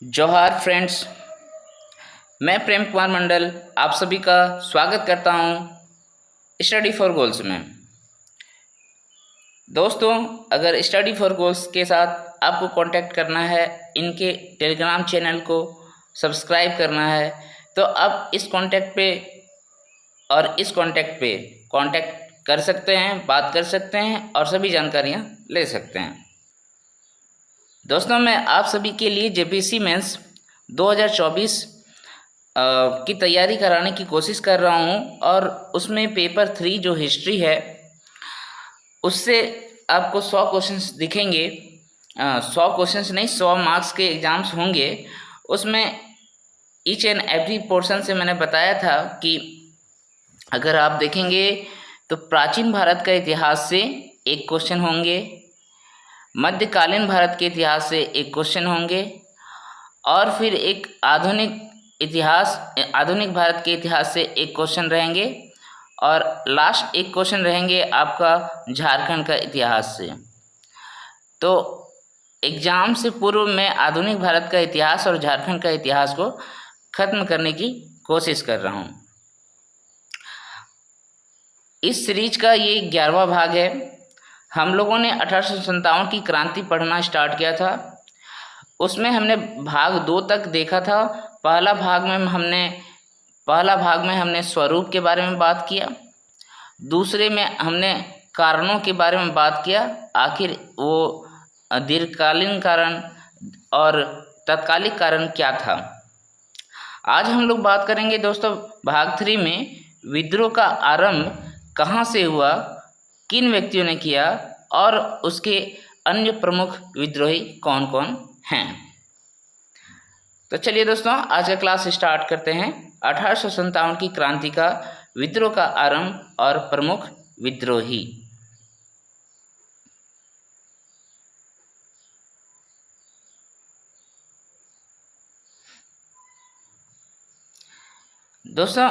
जोहार फ्रेंड्स, मैं प्रेम कुमार मंडल आप सभी का स्वागत करता हूं स्टडी फॉर गोल्स में। दोस्तों, अगर स्टडी फॉर गोल्स के साथ आपको कांटेक्ट करना है, इनके टेलीग्राम चैनल को सब्सक्राइब करना है, तो आप इस कांटेक्ट पे और इस कांटेक्ट पे कांटेक्ट कर सकते हैं, बात कर सकते हैं और सभी जानकारियां ले सकते हैं। दोस्तों, मैं आप सभी के लिए जेपीएससी मेंस 2024 की तैयारी कराने की कोशिश कर रहा हूं और उसमें पेपर 3 जो हिस्ट्री है उससे आपको 100 क्वेश्चंस दिखेंगे। 100 क्वेश्चंस नहीं, 100 मार्क्स के एग्ज़ाम्स होंगे। उसमें ईच एंड एवरी पोर्शन से मैंने बताया था कि अगर आप देखेंगे तो प्राचीन भारत का इतिहास से एक क्वेश्चन होंगे, मध्यकालीन भारत के इतिहास से एक क्वेश्चन होंगे और फिर एक आधुनिक भारत के इतिहास से एक क्वेश्चन रहेंगे और लास्ट एक क्वेश्चन रहेंगे आपका झारखंड का इतिहास से। तो एग्ज़ाम से पूर्व मैं आधुनिक भारत का इतिहास और झारखंड का इतिहास को ख़त्म करने की कोशिश कर रहा हूँ। इस सीरीज का ये 11वां भाग है। हम लोगों ने 1857 की क्रांति पढ़ना स्टार्ट किया था। उसमें हमने भाग 2 तक देखा था। पहला भाग में हमने स्वरूप के बारे में बात किया, दूसरे में हमने कारणों के बारे में बात किया, आखिर वो दीर्घकालीन कारण और तत्कालिक कारण क्या था। आज हम लोग बात करेंगे दोस्तों भाग 3 में विद्रोह का आरंभ कहाँ से हुआ, किन व्यक्तियों ने किया और उसके अन्य प्रमुख विद्रोही कौन कौन हैं। तो चलिए दोस्तों, आज का क्लास स्टार्ट करते हैं। 1857 की क्रांति का विद्रोह का आरंभ और प्रमुख विद्रोही। दोस्तों,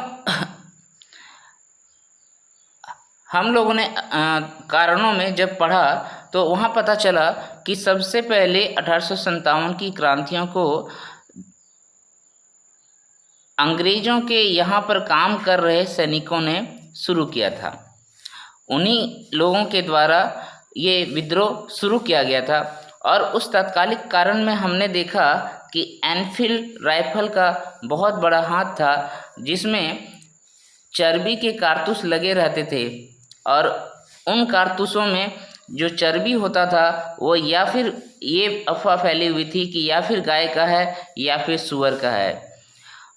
हम लोगों ने कारणों में जब पढ़ा तो वहाँ पता चला कि सबसे पहले 1857 की क्रांतियों को अंग्रेज़ों के यहाँ पर काम कर रहे सैनिकों ने शुरू किया था। उन्हीं लोगों के द्वारा ये विद्रोह शुरू किया गया था और उस तात्कालिक कारण में हमने देखा कि एनफील्ड राइफल का बहुत बड़ा हाथ था, जिसमें चर्बी के कारतूस लगे रहते थे और उन कारतूसों में जो चर्बी होता था वो या फिर ये अफवाह फैली हुई थी कि या फिर गाय का है या फिर सूअर का है।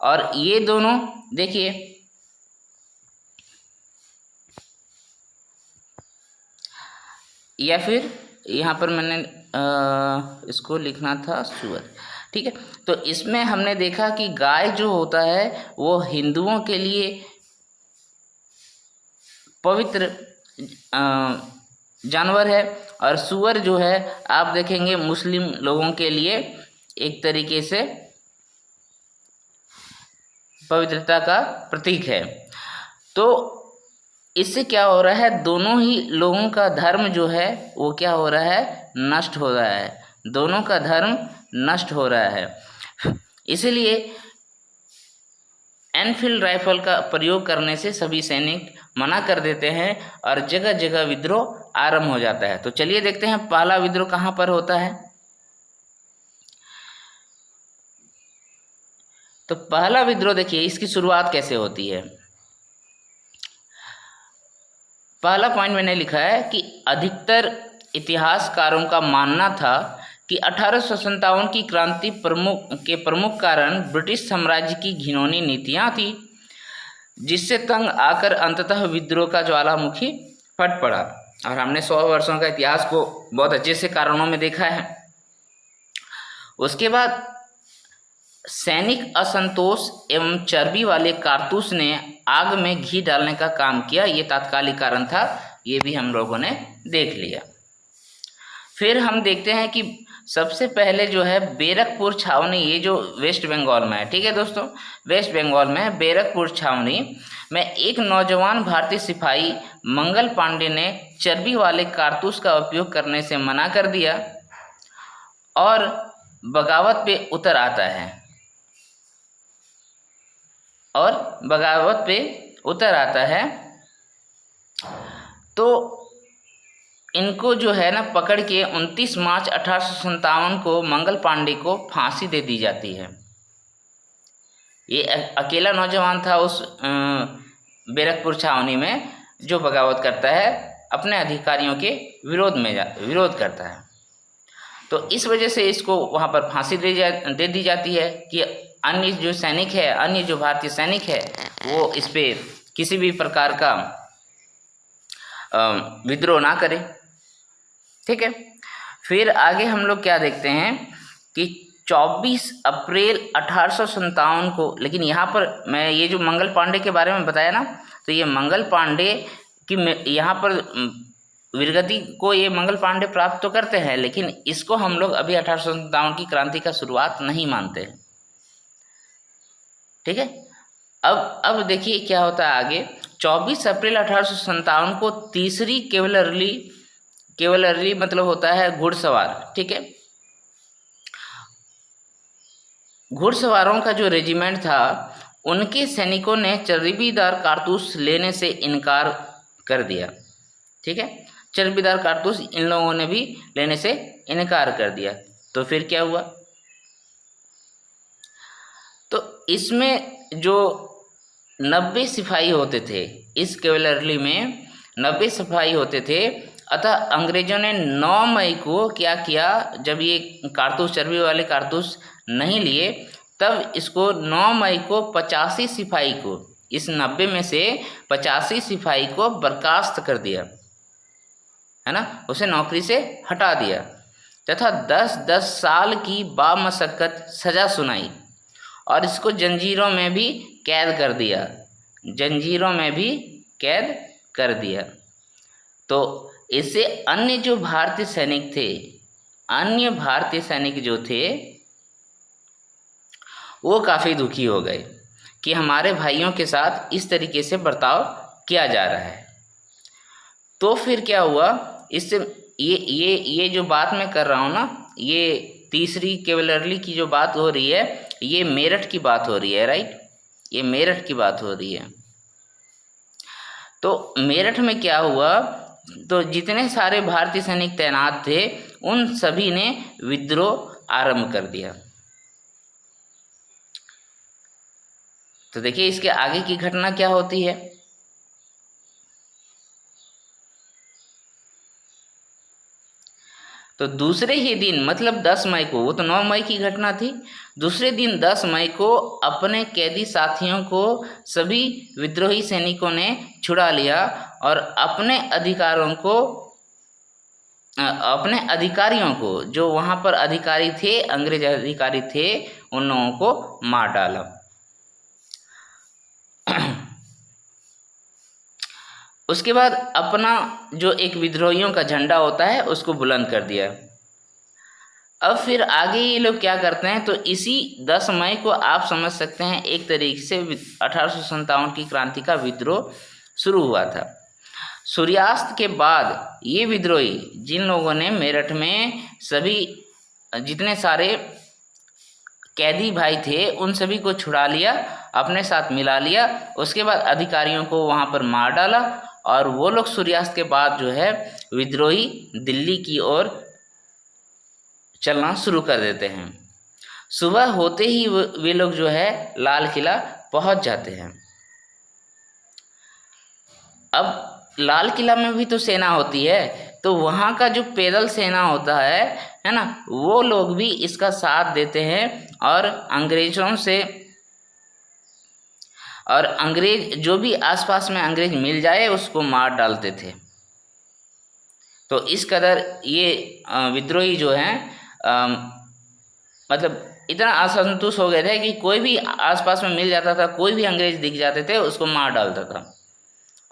और ये दोनों देखिए, या फिर यहाँ पर मैंने इसको लिखना था सूअर, ठीक है। तो इसमें हमने देखा कि गाय जो होता है वो हिंदुओं के लिए पवित्र जानवर है और सूअर जो है आप देखेंगे मुस्लिम लोगों के लिए एक तरीके से पवित्रता का प्रतीक है। तो इससे क्या हो रहा है, दोनों ही लोगों का धर्म जो है वो क्या हो रहा है, नष्ट हो रहा है। दोनों का धर्म नष्ट हो रहा है। इसीलिए एनफील्ड राइफल का प्रयोग करने से सभी सैनिक मना कर देते हैं और जगह जगह विद्रोह आरंभ हो जाता है। तो चलिए देखते हैं पहला विद्रोह कहाँ पर होता है। तो पहला विद्रोह देखिए, इसकी शुरुआत कैसे होती है। पहला पॉइंट मैंने लिखा है कि अधिकतर इतिहासकारों का मानना था कि 1857 की क्रांति प्रमुख कारण ब्रिटिश साम्राज्य की घिनौनी नीतियां थी, जिससे तंग आकर अंततः विद्रोह का ज्वालामुखी फट पड़ा। और हमने 100 वर्षों का इतिहास को बहुत अच्छे से कारणों में देखा है। उसके बाद सैनिक असंतोष एवं चर्बी वाले कारतूस ने आग में घी डालने का काम किया। ये तात्कालिक कारण था, ये भी हम लोगों ने देख लिया। फिर हम देखते हैं कि सबसे पहले जो है बैरकपुर छावनी, ये जो वेस्ट बंगाल में है, ठीक है दोस्तों, वेस्ट बंगाल में बैरकपुर छावनी में एक नौजवान भारतीय सिपाही मंगल पांडे ने चर्बी वाले कारतूस का उपयोग करने से मना कर दिया और बगावत पे उतर आता है और बगावत पे उतर आता है तो इनको जो है ना पकड़ के 29 मार्च 1857 को मंगल पांडे को फांसी दे दी जाती है। ये अकेला नौजवान था उस बैरकपुर छावनी में जो बगावत करता है, अपने अधिकारियों के विरोध करता है। तो इस वजह से इसको वहाँ पर फांसी दे दी जाती है कि अन्य जो सैनिक है, अन्य जो भारतीय सैनिक है, वो इस पे किसी भी प्रकार का विद्रोह ना करे। ठीक है, फिर आगे हम लोग क्या देखते हैं कि 24 अप्रैल 1857 को, लेकिन यहाँ पर मैं ये जो मंगल पांडे के बारे में बताया ना, तो ये मंगल पांडे की यहाँ पर वीरगति को ये मंगल पांडे प्राप्त तो करते हैं, लेकिन इसको हम लोग अभी 1857 की क्रांति का शुरुआत नहीं मानते हैं। ठीक है, अब देखिए क्या होता है आगे। 24 अप्रैल 1857 को तीसरी केवलरी मतलब होता है घुड़सवार। ठीक है, घुड़सवारों का जो रेजिमेंट था, उनके सैनिकों ने चर्बीदार कारतूस लेने से इनकार कर दिया। ठीक है, चर्बीदार कारतूस इन लोगों ने भी लेने से इनकार कर दिया। तो फिर क्या हुआ, तो इसमें जो 90 सिपाही होते थे, इस कैवलरी में 90 सिपाही होते थे। अतः अंग्रेजों ने 9 मई को क्या किया, जब ये कारतूस, चर्बी वाले कारतूस नहीं लिए, तब इसको 9 मई को 85 सिपाही को, इस 90 में से 85 सिपाही को बर्खास्त कर दिया, है ना, उसे नौकरी से हटा दिया तथा 10-10 साल की बामशक्कत सजा सुनाई और इसको जंजीरों में भी कैद कर दिया, जंजीरों में भी कैद कर दिया। तो इससे अन्य जो भारतीय सैनिक थे, अन्य भारतीय सैनिक जो थे, वो काफ़ी दुखी हो गए कि हमारे भाइयों के साथ इस तरीके से बर्ताव किया जा रहा है। तो फिर क्या हुआ, इससे ये जो बात मैं कर रहा हूँ ना, ये तीसरी कैवलरी की जो बात हो रही है, ये मेरठ की बात हो रही है, राइट, ये मेरठ की बात हो रही है। तो मेरठ में क्या हुआ, तो जितने सारे भारतीय सैनिक तैनात थे, उन सभी ने विद्रोह आरंभ कर दिया। तो देखिए इसके आगे की घटना क्या होती है। तो दूसरे ही दिन, मतलब 10 मई को, वो तो 9 मई की घटना थी, दूसरे दिन 10 मई को अपने कैदी साथियों को सभी विद्रोही सैनिकों ने छुड़ा लिया और अपने अधिकारियों को, जो वहाँ पर अधिकारी थे, अंग्रेज अधिकारी थे, उन लोगों को मार डाला। उसके बाद अपना जो एक विद्रोहियों का झंडा होता है उसको बुलंद कर दिया। अब फिर आगे ये लोग क्या करते हैं, तो इसी 10 मई को आप समझ सकते हैं एक तरीके से 1857 की क्रांति का विद्रोह शुरू हुआ था। सूर्यास्त के बाद ये विद्रोही, जिन लोगों ने मेरठ में सभी जितने सारे कैदी भाई थे उन सभी को छुड़ा लिया, अपने साथ मिला लिया, उसके बाद अधिकारियों को वहाँ पर मार डाला और वो लोग सूर्यास्त के बाद जो है विद्रोही दिल्ली की ओर चलना शुरू कर देते हैं। सुबह होते ही वे लोग जो है लाल किला पहुंच जाते हैं। अब लाल किला में भी तो सेना होती है, तो वहाँ का जो पैदल सेना होता है ना, वो लोग भी इसका साथ देते हैं और अंग्रेजों से, और अंग्रेज जो भी आसपास में अंग्रेज मिल जाए उसको मार डालते थे। तो इस कदर ये विद्रोही जो हैं मतलब इतना असंतुष्ट हो गए थे कि कोई भी आसपास में मिल जाता था, कोई भी अंग्रेज दिख जाते थे उसको मार डालता था।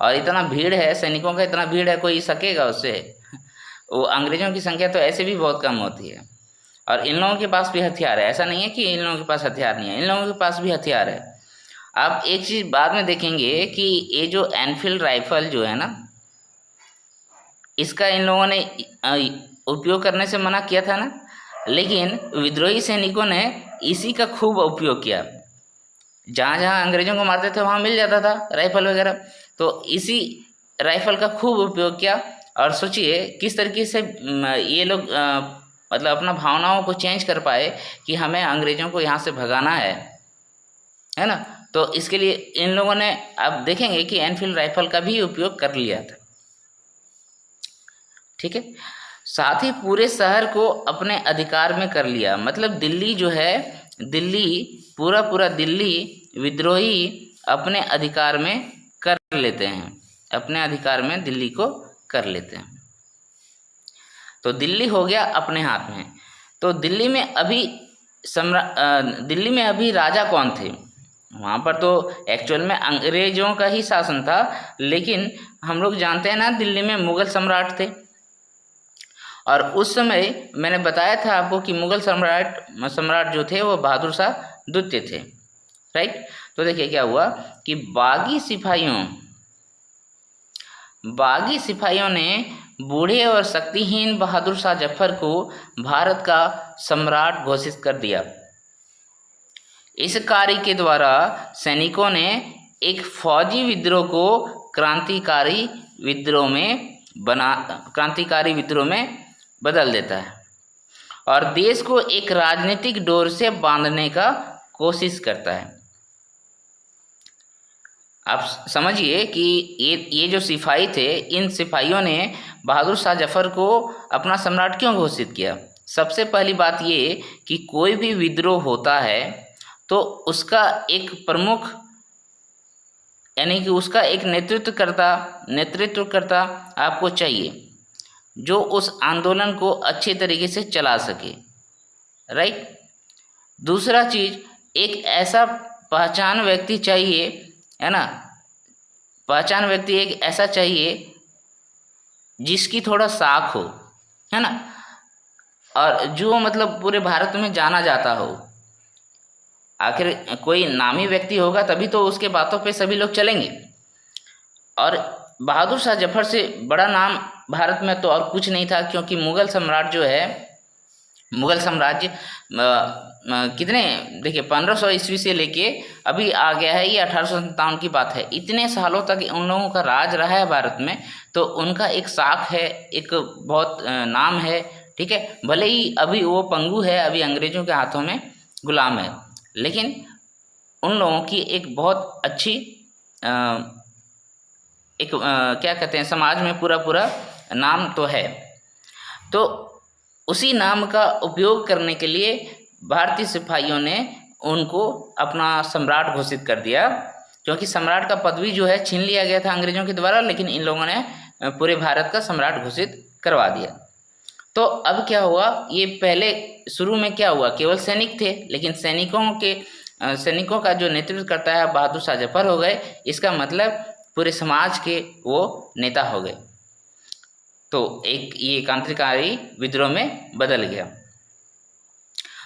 और इतना भीड़ है, सैनिकों का इतना भीड़ है, कोई सकेगा उससे। वो अंग्रेजों की संख्या तो ऐसे भी बहुत कम होती है और इन लोगों के पास भी हथियार है, ऐसा नहीं है कि इन लोगों के पास हथियार नहीं है, इन लोगों के पास भी हथियार है। आप एक चीज़ बाद में देखेंगे कि ये जो एनफील्ड राइफल जो है ना, इसका इन लोगों ने उपयोग करने से मना किया था ना, लेकिन विद्रोही सैनिकों ने इसी का खूब उपयोग किया। जहाँ जहाँ अंग्रेजों को मारते थे वहाँ मिल जाता था राइफल वगैरह, तो इसी राइफल का खूब उपयोग किया। और सोचिए किस तरीके से ये लोग मतलब अपना भावनाओं को चेंज कर पाए कि हमें अंग्रेजों को यहाँ से भगाना है ना। तो इसके लिए इन लोगों ने, आप देखेंगे कि एनफील्ड राइफल का भी उपयोग कर लिया था। ठीक है, साथ ही पूरे शहर को अपने अधिकार में कर लिया। मतलब दिल्ली जो है, दिल्ली पूरा दिल्ली विद्रोही अपने अधिकार में कर लेते हैं, अपने अधिकार में दिल्ली को कर लेते हैं। तो दिल्ली हो गया अपने हाथ में। तो दिल्ली में अभी राजा कौन थे? वहाँ पर तो एक्चुअल में अंग्रेजों का ही शासन था, लेकिन हम लोग जानते हैं ना दिल्ली में मुगल सम्राट थे। और उस समय मैंने बताया था आपको कि मुगल सम्राट जो थे वो बहादुर शाह द्वितीय थे, राइट। तो देखिए क्या हुआ कि बागी सिपाहियों ने बूढ़े और शक्तिहीन बहादुर शाह जफर को भारत का सम्राट घोषित कर दिया। इस कार्य के द्वारा सैनिकों ने एक फौजी विद्रोह को क्रांतिकारी विद्रोह में बदल देता है और देश को एक राजनीतिक डोर से बांधने का कोशिश करता है। आप समझिए कि ये जो सिपाही थे, इन सिपाहियों ने बहादुर शाह जफर को अपना सम्राट क्यों घोषित किया? सबसे पहली बात ये कि कोई भी विद्रोह होता है तो उसका एक प्रमुख, यानी कि उसका एक नेतृत्वकर्ता आपको चाहिए जो उस आंदोलन को अच्छे तरीके से चला सके, राइट। दूसरा चीज, एक ऐसा पहचान व्यक्ति चाहिए, है ना, पहचान व्यक्ति एक ऐसा चाहिए जिसकी थोड़ा साख हो, है ना, और जो मतलब पूरे भारत में जाना जाता हो। आखिर कोई नामी व्यक्ति होगा तभी तो उसके बातों पे सभी लोग चलेंगे। और बहादुर शाह जफर से बड़ा नाम भारत में तो और कुछ नहीं था, क्योंकि मुगल साम्राज्य कितने, देखिए 1500 ईस्वी से लेके अभी आ गया है, ये 1857 की बात है। इतने सालों तक उन लोगों का राज रहा है भारत में, तो उनका एक साख है, एक बहुत नाम है, ठीक है। भले ही अभी वो पंगु है, अभी अंग्रेजों के हाथों में गुलाम है, लेकिन उन लोगों की एक बहुत अच्छी क्या कहते हैं, समाज में पूरा नाम तो है। तो उसी नाम का उपयोग करने के लिए भारतीय सिपाहियों ने उनको अपना सम्राट घोषित कर दिया, क्योंकि सम्राट का पदवी जो है छीन लिया गया था अंग्रेजों के द्वारा, लेकिन इन लोगों ने पूरे भारत का सम्राट घोषित करवा दिया। तो अब क्या हुआ, ये पहले शुरू में क्या हुआ, केवल सैनिक थे, लेकिन सैनिकों का जो नेतृत्व करता है बहादुर शाह जफर हो गए। इसका मतलब पूरे समाज के वो नेता हो गए। तो एक ये क्रांतिकारी विद्रोह में बदल गया।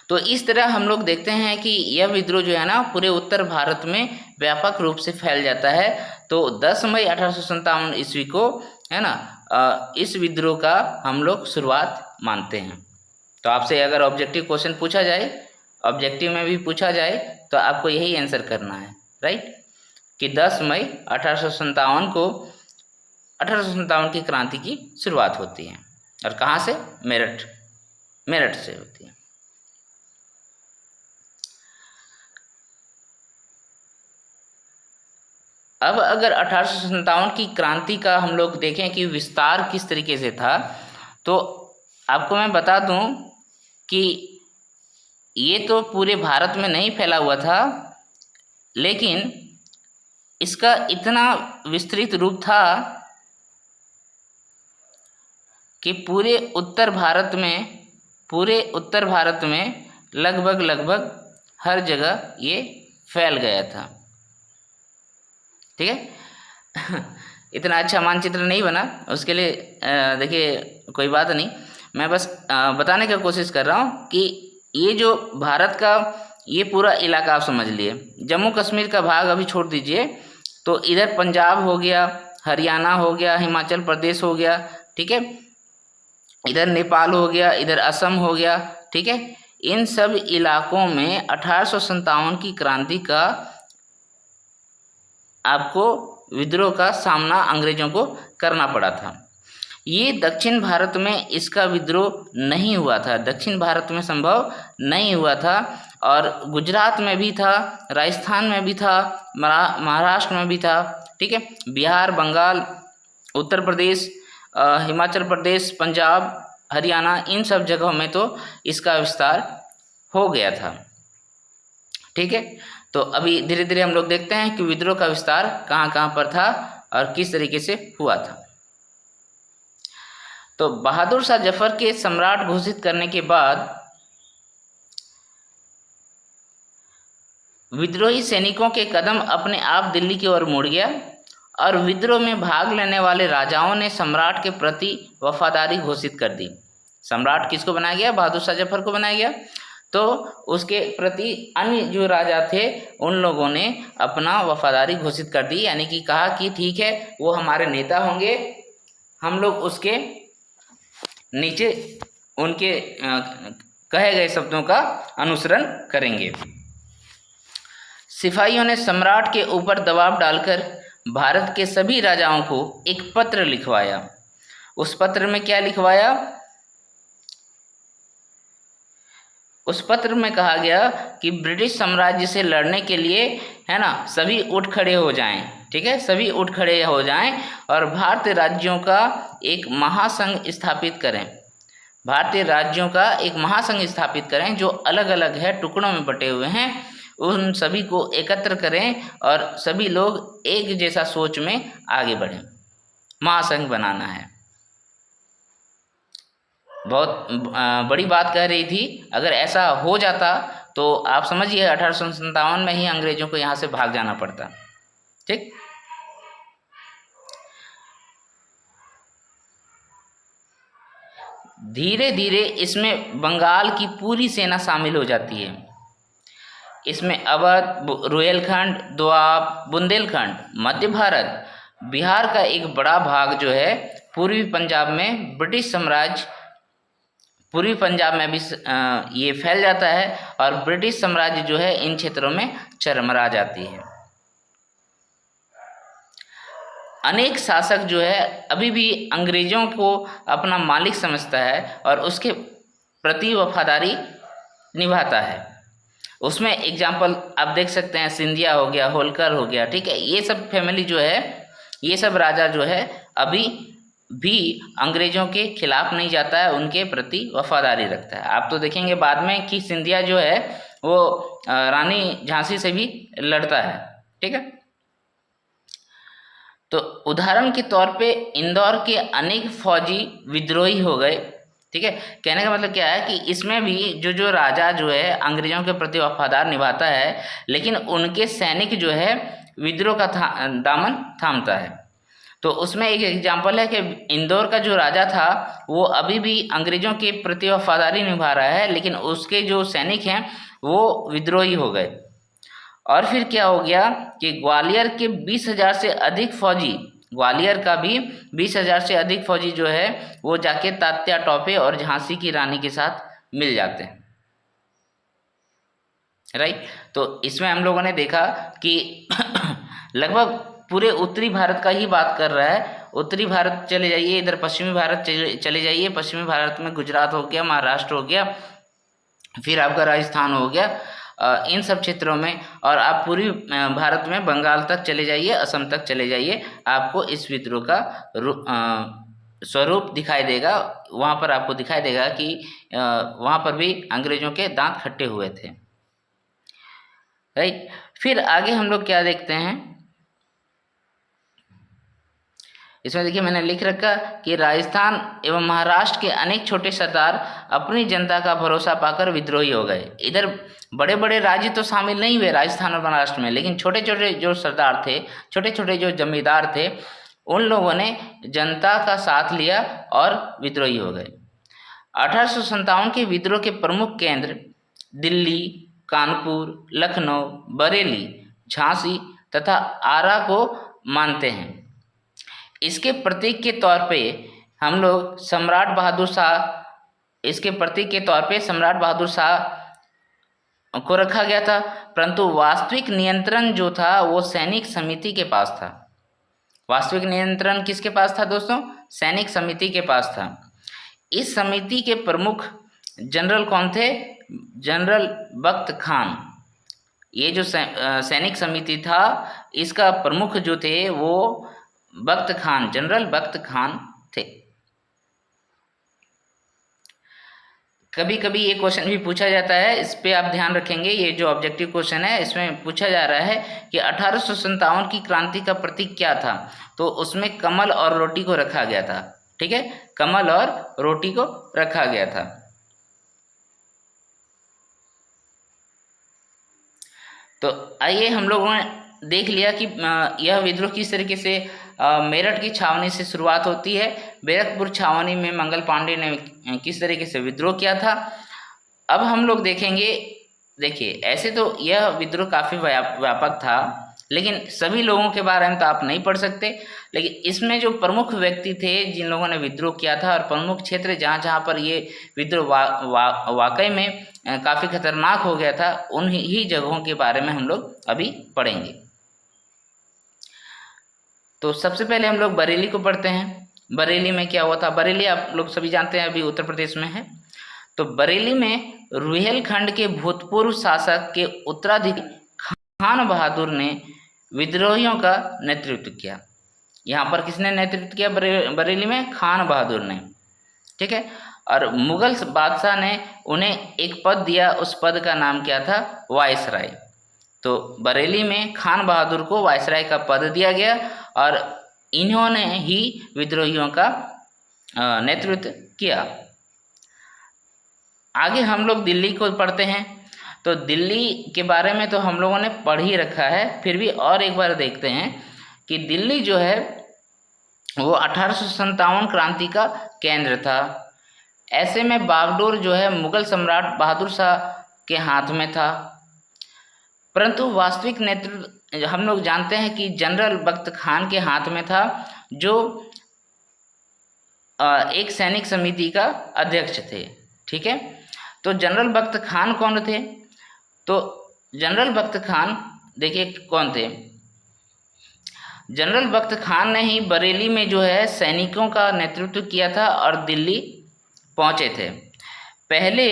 तो इस तरह हम लोग देखते हैं कि यह विद्रोह जो है ना पूरे उत्तर भारत में व्यापक रूप से फैल जाता है। तो 10 मई 1857 ईस्वी को, है ना, इस विद्रोह का हम लोग शुरुआत मानते हैं। तो आपसे अगर ऑब्जेक्टिव क्वेश्चन पूछा जाए, ऑब्जेक्टिव में भी पूछा जाए, तो आपको यही आंसर करना है, राइट, कि 10 मई 1857 को 1857 की क्रांति की शुरुआत होती है। और कहाँ से? मेरठ से होती है। अब अगर 1857 की क्रांति का हम लोग देखें कि विस्तार किस तरीके से था, तो आपको मैं बता दूं कि ये तो पूरे भारत में नहीं फैला हुआ था, लेकिन इसका इतना विस्तृत रूप था कि पूरे उत्तर भारत में लगभग हर जगह ये फैल गया था, ठीक है। इतना अच्छा मानचित्र नहीं बना, उसके लिए देखिए कोई बात नहीं, मैं बस बताने की कोशिश कर रहा हूँ कि ये जो भारत का ये पूरा इलाका आप समझ लिए, जम्मू कश्मीर का भाग अभी छोड़ दीजिए, तो इधर पंजाब हो गया, हरियाणा हो गया, हिमाचल प्रदेश हो गया, ठीक है, इधर नेपाल हो गया, इधर असम हो गया, ठीक है। इन सब इलाकों में 1857 की क्रांति का आपको विद्रोह का सामना अंग्रेजों को करना पड़ा था। ये दक्षिण भारत में इसका विद्रोह नहीं हुआ था, दक्षिण भारत में संभव नहीं हुआ था, और गुजरात में भी था, राजस्थान में भी था, महाराष्ट्र में भी था, ठीक है, बिहार, बंगाल, उत्तर प्रदेश, हिमाचल प्रदेश, पंजाब, हरियाणा, इन सब जगहों में तो इसका विस्तार हो गया था, ठीक है। तो अभी धीरे धीरे हम लोग देखते हैं कि विद्रोह का विस्तार कहाँ कहाँ पर था और किस तरीके से हुआ था। तो बहादुर शाह जफर के सम्राट घोषित करने के बाद विद्रोही सैनिकों के कदम अपने आप दिल्ली की ओर मुड़ गया और विद्रोह में भाग लेने वाले राजाओं ने सम्राट के प्रति वफादारी घोषित कर दी। सम्राट किसको बनाया गया? बहादुर शाह जफर को बनाया गया। तो उसके प्रति अन्य जो राजा थे उन लोगों ने अपना वफादारी घोषित कर दी, यानी कि कहा कि ठीक है वो हमारे नेता होंगे, हम लोग उसके नीचे उनके कहे गए शब्दों का अनुसरण करेंगे। सिपाहियों ने सम्राट के ऊपर दबाव डालकर भारत के सभी राजाओं को एक पत्र लिखवाया। उस पत्र में क्या लिखवाया? उस पत्र में कहा गया कि ब्रिटिश साम्राज्य से लड़ने के लिए, है ना, सभी उठ खड़े हो जाएं, ठीक है, सभी उठ खड़े हो जाएं और भारतीय राज्यों का एक महासंघ स्थापित करें। भारतीय राज्यों का एक महासंघ स्थापित करें जो अलग अलग है, टुकड़ों में बटे हुए हैं, उन सभी को एकत्र करें और सभी लोग एक जैसा सोच में आगे बढ़ें। महासंघ बनाना है। बहुत बड़ी बात कह रही थी। अगर ऐसा हो जाता तो आप समझिए 1857 में ही अंग्रेजों को यहाँ से भाग जाना पड़ता, ठीक। धीरे धीरे इसमें बंगाल की पूरी सेना शामिल हो जाती है। इसमें अवध, रुहेलखंड, दोआब, बुंदेलखंड, मध्य भारत, बिहार का एक बड़ा भाग जो है पूर्वी पंजाब में ब्रिटिश साम्राज्य, पूर्वी पंजाब में भी ये फैल जाता है और ब्रिटिश साम्राज्य जो है इन क्षेत्रों में चरमरा जाती है। अनेक शासक जो है अभी भी अंग्रेजों को अपना मालिक समझता है और उसके प्रति वफादारी निभाता है। उसमें एग्जाम्पल आप देख सकते हैं, सिंधिया हो गया, होलकर हो गया, ठीक है, ये सब फैमिली जो है, ये सब राजा जो है अभी भी अंग्रेजों के खिलाफ नहीं जाता है, उनके प्रति वफादारी रखता है। आप तो देखेंगे बाद में कि सिंधिया जो है वो रानी झांसी से भी लड़ता है, ठीक है। तो उदाहरण के तौर पे इंदौर के अनेक फौजी विद्रोही हो गए, ठीक है। कहने का मतलब क्या है कि इसमें भी जो राजा जो है अंग्रेजों के प्रति वफादार निभाता है, लेकिन उनके सैनिक जो है विद्रोह का दामन थामता है। तो उसमें एक एग्जाम्पल है कि इंदौर का जो राजा था वो अभी भी अंग्रेजों के प्रति वफादारी निभा रहा है, लेकिन उसके जो सैनिक हैं वो विद्रोही हो गए। और फिर क्या हो गया कि ग्वालियर के 20,000 से अधिक फौजी, ग्वालियर का भी 20,000 से अधिक फौजी जो है वो जाके तात्या टोपे और झांसी की रानी के साथ मिल जाते हैं, राइट। तो इसमें हम लोगों ने देखा कि लगभग पूरे उत्तरी भारत का ही बात कर रहा है। उत्तरी भारत चले जाइए, इधर पश्चिमी भारत चले जाइए, पश्चिमी भारत में गुजरात हो गया, महाराष्ट्र हो गया, फिर आपका राजस्थान हो गया, इन सब क्षेत्रों में, और आप पूरी भारत में बंगाल तक चले जाइए, असम तक चले जाइए, आपको इस विद्रोह का स्वरूप दिखाई देगा। वहाँ पर आपको दिखाई देगा कि वहाँ पर भी अंग्रेजों के दांत खट्टे हुए थे, राइट। फिर आगे हम लोग क्या देखते हैं, इसमें देखिए मैंने लिख रखा कि राजस्थान एवं महाराष्ट्र के अनेक छोटे सरदार अपनी जनता का भरोसा पाकर विद्रोही हो गए। इधर बड़े बड़े राज्य तो शामिल नहीं हुए राजस्थान और महाराष्ट्र में, लेकिन छोटे छोटे जो सरदार थे, छोटे छोटे जो जमींदार थे, उन लोगों ने जनता का साथ लिया और विद्रोही हो गए। 1857 के विद्रोह के प्रमुख केंद्र दिल्ली, कानपुर, लखनऊ, बरेली, झांसी तथा आरा को मानते हैं। इसके प्रतीक के तौर पे हम लोग सम्राट बहादुर शाह इसके प्रतीक के तौर पे सम्राट बहादुर शाह को रखा गया था, परंतु वास्तविक नियंत्रण जो था वो सैनिक समिति के पास था। वास्तविक नियंत्रण किसके पास था दोस्तों? सैनिक समिति के पास था। इस समिति के प्रमुख जनरल कौन थे? जनरल बख्त खान। ये जो सैनिक समिति था इसका प्रमुख जो थे वो बख्त खान, जनरल बख्त खान थे। कभी कभी ये क्वेश्चन भी पूछा जाता है, इस पे आप ध्यान रखेंगे। ये जो ऑब्जेक्टिव क्वेश्चन है इसमें पूछा जा रहा है कि 1857 की क्रांति का प्रतीक क्या था? तो उसमें कमल और रोटी को रखा गया था। ठीक है, कमल और रोटी को रखा गया था। तो आइए, हम लोगों ने देख लिया कि यह विद्रोह किस तरीके से मेरठ की छावनी से शुरुआत होती है। बैरकपुर छावनी में मंगल पांडे ने किस तरीके से विद्रोह किया था। अब हम लोग देखेंगे, देखिए ऐसे तो यह विद्रोह काफ़ी व्यापक था, लेकिन सभी लोगों के बारे में तो आप नहीं पढ़ सकते। लेकिन इसमें जो प्रमुख व्यक्ति थे जिन लोगों ने विद्रोह किया था और प्रमुख क्षेत्र जहाँ जहाँ पर ये विद्रोह वाकई में काफ़ी खतरनाक हो गया था, उन ही जगहों के बारे में हम लोग अभी पढ़ेंगे। तो सबसे पहले हम लोग बरेली को पढ़ते हैं। बरेली में क्या हुआ था? बरेली आप लोग सभी जानते हैं, अभी उत्तर प्रदेश में है। तो बरेली में रुहेलखंड के भूतपूर्व शासक के उत्तराधिकारी खान बहादुर ने विद्रोहियों का नेतृत्व किया। यहाँ पर किसने नेतृत्व किया? बरेली में खान बहादुर ने। ठीक है, और मुगल बादशाह ने उन्हें एक पद दिया, उस पद का नाम क्या था? वायसराय। तो बरेली में खान बहादुर को वायसराय का पद दिया गया और इन्होंने ही विद्रोहियों का नेतृत्व किया। आगे हम लोग दिल्ली को पढ़ते हैं। तो दिल्ली के बारे में तो हम लोगों ने पढ़ ही रखा है, फिर भी और एक बार देखते हैं कि दिल्ली जो है वो 1857 क्रांति का केंद्र था। ऐसे में बागडोर जो है मुगल सम्राट बहादुर शाह के हाथ में था, परंतु वास्तविक नेतृत्व हम लोग जानते हैं कि जनरल बख्त खान के हाथ में था, जो एक सैनिक समिति का अध्यक्ष थे। ठीक है, तो जनरल बख्त खान कौन थे? तो जनरल बख्त खान देखिए कौन थे। जनरल बख्त खान ने ही बरेली में जो है सैनिकों का नेतृत्व किया था और दिल्ली पहुंचे थे। पहले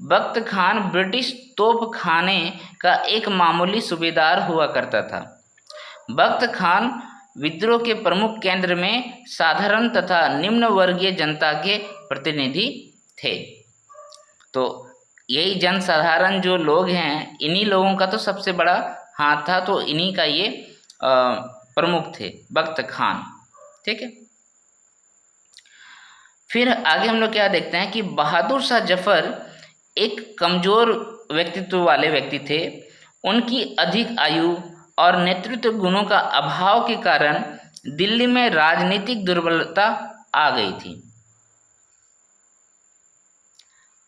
बख्त खान ब्रिटिश तोप खाने का एक मामूली सूबेदार हुआ करता था। बख्त खान विद्रोह के प्रमुख केंद्र में साधारण तथा निम्न वर्गीय जनता के प्रतिनिधि थे। तो यही जनसाधारण जो लोग हैं, इन्हीं लोगों का तो सबसे बड़ा हाथ था, तो इन्हीं का ये प्रमुख थे बख्त खान। ठीक है, फिर आगे हम लोग क्या देखते हैं कि बहादुर शाह जफर एक कमजोर व्यक्तित्व वाले व्यक्ति थे। उनकी अधिक आयु और नेतृत्व गुणों का अभाव के कारण दिल्ली में राजनीतिक दुर्बलता आ गई थी।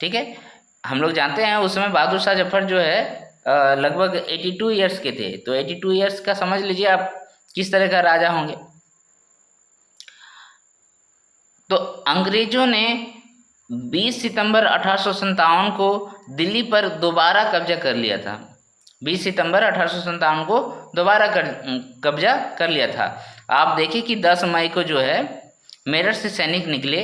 ठीक है, हम लोग जानते हैं उस समय बहादुर शाह जफर जो है लगभग 82 ईयर्स के थे। तो 82 ईयर्स का समझ लीजिए आप किस तरह का राजा होंगे। तो अंग्रेजों ने 20 सितंबर 1857 को दिल्ली पर दोबारा कब्जा कर लिया था। 20 सितंबर 1857 को दोबारा कब्जा कर लिया था। आप देखिए कि 10 मई को जो है मेरठ से सैनिक निकले,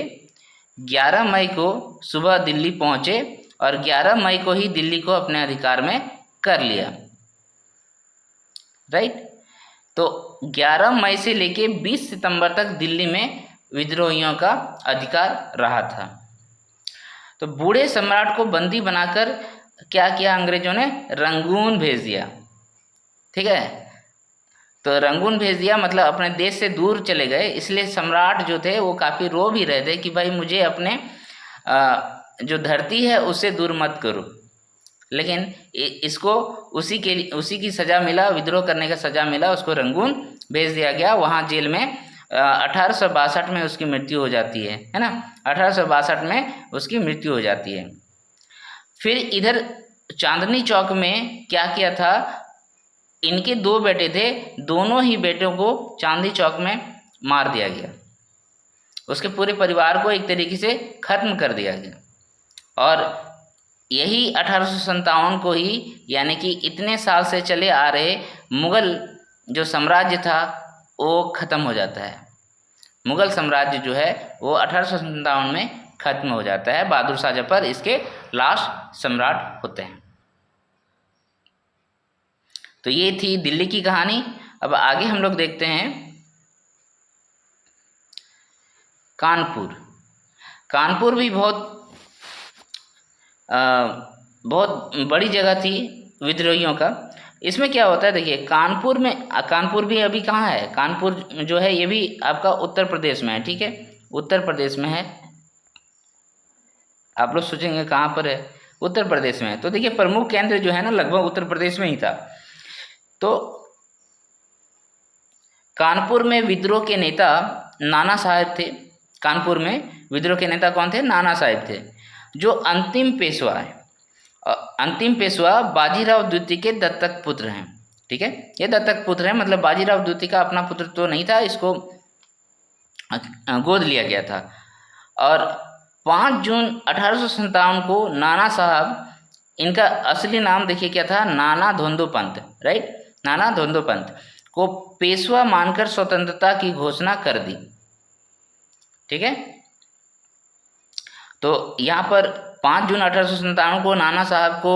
11 मई को सुबह दिल्ली पहुंचे और 11 मई को ही दिल्ली को अपने अधिकार में कर लिया। राइट, तो 11 मई से लेके 20 सितंबर तक दिल्ली में विद्रोहियों का अधिकार रहा था। तो बूढ़े सम्राट को बंदी बनाकर क्या किया अंग्रेजों ने? रंगून भेज दिया। ठीक है, तो रंगून भेज दिया मतलब अपने देश से दूर चले गए। इसलिए सम्राट जो थे वो काफ़ी रो भी रहे थे कि भाई मुझे अपने जो धरती है उससे दूर मत करो। लेकिन इसको उसी की सज़ा मिला, विद्रोह करने का सज़ा मिला, उसको रंगून भेज दिया गया। वहाँ जेल में 1862 में उसकी मृत्यु हो जाती है ना। 1862 में उसकी मृत्यु हो जाती है। फिर इधर चांदनी चौक में क्या किया था? इनके 2 बेटे थे, दोनों ही बेटों को चांदनी चौक में मार दिया गया। उसके पूरे परिवार को एक तरीके से खत्म कर दिया गया। और यही 1857 को ही, यानी कि इतने साल से चले आ रहे मुग़ल जो साम्राज्य था वो ख़त्म हो जाता है। मुग़ल साम्राज्य जो है वो 1857 में ख़त्म हो जाता है। बहादुर शाह जफ़र इसके लास्ट सम्राट होते हैं। तो ये थी दिल्ली की कहानी। अब आगे हम लोग देखते हैं कानपुर। कानपुर भी बहुत बड़ी जगह थी विद्रोहियों का। इसमें क्या होता है, देखिए कानपुर भी अभी कहाँ है, कानपुर जो है ये भी आपका उत्तर प्रदेश में है, ठीक है, उत्तर प्रदेश में है। आप लोग सोचेंगे कहाँ पर है, उत्तर प्रदेश में है। तो देखिए प्रमुख केंद्र जो है ना लगभग उत्तर प्रदेश में ही था। तो कानपुर में विद्रोह के नेता नाना साहब थे। कानपुर में विद्रोह के नेता कौन थे, नाना साहब थे, जो अंतिम पेशवा है। अंतिम पेशवा बाजीराव द्वितीय के दत्तक पुत्र हैं, ठीक है, ये दत्तक पुत्र हैं, मतलब बाजीराव द्वितीय का अपना पुत्र तो नहीं था, इसको गोद लिया गया था। और 5 जून 1857 को नाना साहब, इनका असली नाम देखिए क्या था, नाना धोंदो पंत, राइट, नाना धोंदो पंत को पेशवा मानकर स्वतंत्रता की घोषणा कर दी, ठीक है। तो यहाँ पर 5 जून 1857 को नाना साहब को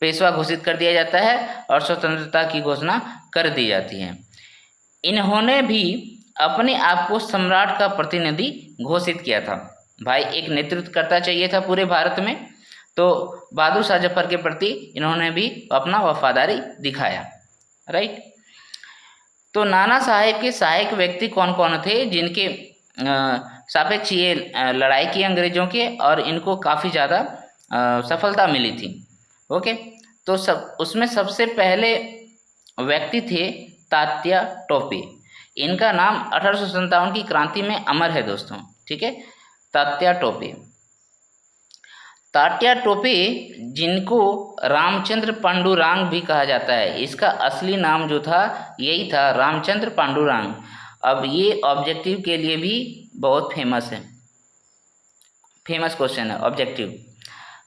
पेशवा घोषित कर दिया जाता है और स्वतंत्रता की घोषणा कर दी जाती है। इन्होंने भी अपने आप को सम्राट का प्रतिनिधि घोषित किया था। भाई एक नेतृत्वकर्ता चाहिए था पूरे भारत में, तो बहादुर शाह जफर के प्रति इन्होंने भी अपना वफादारी दिखाया, राइट। तो नाना साहेब के सहायक व्यक्ति कौन कौन थे, जिनके सापेक्ष ये लड़ाई की अंग्रेजों के, और इनको काफ़ी ज़्यादा सफलता मिली थी, ओके। तो उसमें सबसे पहले व्यक्ति थे तात्या टोपे। इनका नाम 1857 की क्रांति में अमर है दोस्तों, ठीक है, तात्या टोपे। तात्या टोपे जिनको रामचंद्र पांडुरंग भी कहा जाता है, इसका असली नाम जो था यही था, रामचंद्र पांडुरंग। अब ये ऑब्जेक्टिव के लिए भी बहुत फेमस है, फेमस क्वेश्चन है ऑब्जेक्टिव।